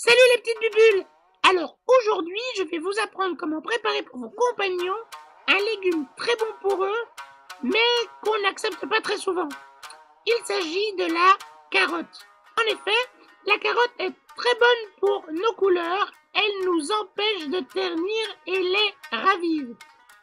Salut les petites bubules! Alors aujourd'hui, je vais vous apprendre comment préparer pour vos compagnons un légume très bon pour eux, mais qu'on n'accepte pas très souvent. Il s'agit de la carotte. En effet, la carotte est très bonne pour nos couleurs, elle nous empêche de ternir et les ravive.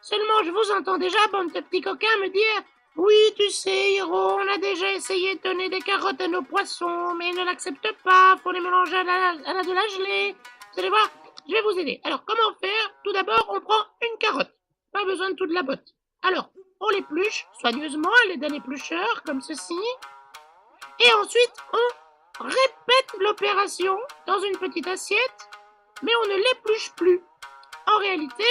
Seulement, je vous entends déjà, bande de petits coquins, me dire « Oui, tu sais, Hiro, on a déjà essayé de donner des carottes à nos poissons, mais ils ne l'acceptent pas, faut les mélanger à de la gelée. » Vous allez voir, je vais vous aider. Alors, comment faire? Tout d'abord, on prend une carotte. Pas besoin de toute la botte. Alors, on l'épluche soigneusement à l'aide d'un éplucheur, comme ceci. Et ensuite, on répète l'opération dans une petite assiette, mais on ne l'épluche plus. En réalité,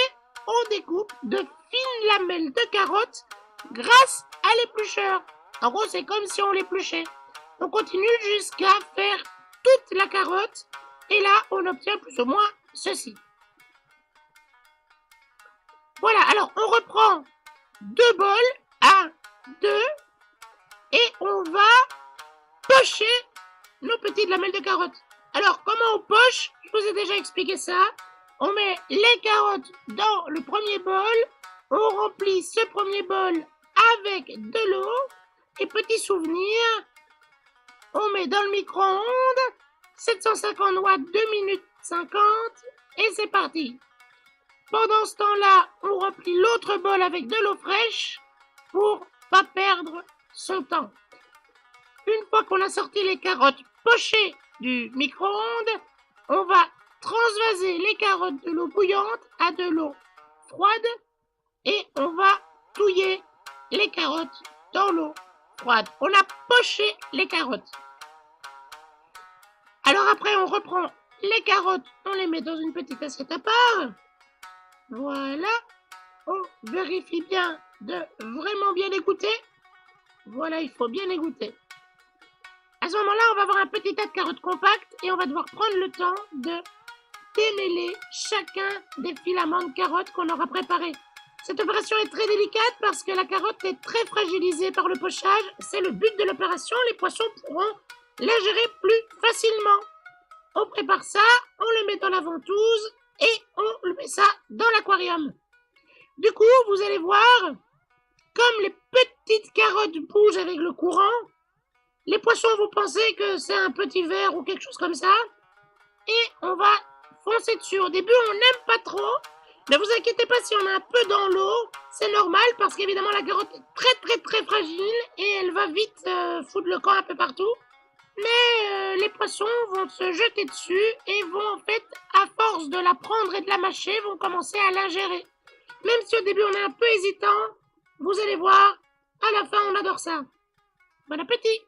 on découpe de fines lamelles de carottes grâce à l'éplucheur. En gros, c'est comme si on l'épluchait. On continue jusqu'à faire toute la carotte et là, on obtient plus ou moins ceci. Voilà, alors on reprend deux bols, 1, 2, et on va pocher nos petites lamelles de carottes. Alors, comment on poche? Je vous ai déjà expliqué ça. On met les carottes dans le premier bol, on remplit ce premier bol avec de l'eau, et petit souvenir, on met dans le micro-ondes, 750 watts, 2 minutes 50, et c'est parti. Pendant ce temps-là, on remplit l'autre bol avec de l'eau fraîche pour pas perdre son temps. Une fois qu'on a sorti les carottes pochées du micro-ondes, on va transvaser les carottes de l'eau bouillante à de l'eau froide et on va touiller les carottes dans l'eau froide. On a poché les carottes. Alors après, on reprend les carottes, on les met dans une petite assiette à part. Voilà. On vérifie bien de vraiment bien égoutter. Voilà, il faut bien égoutter. À ce moment-là, on va avoir un petit tas de carottes compactes et on va devoir prendre le temps de démêler chacun des filaments de carottes qu'on aura préparés. Cette opération est très délicate parce que la carotte est très fragilisée par le pochage. C'est le but de l'opération. Les poissons pourront la gérer plus facilement. On prépare ça, on le met dans la ventouse et on le met ça dans l'aquarium. Du coup, vous allez voir, comme les petites carottes bougent avec le courant, les poissons vont penser que c'est un petit ver ou quelque chose comme ça. Et on va foncer dessus. Au début, on n'aime pas trop. Ne vous inquiétez pas si on est un peu dans l'eau. C'est normal parce qu'évidemment, la carotte est très fragile et elle va vite foutre le camp un peu partout. Mais les poissons vont se jeter dessus et vont en fait, à force de la prendre et de la mâcher, vont commencer à l'ingérer. Même si au début, on est un peu hésitant, vous allez voir, à la fin, on adore ça. Bon appétit!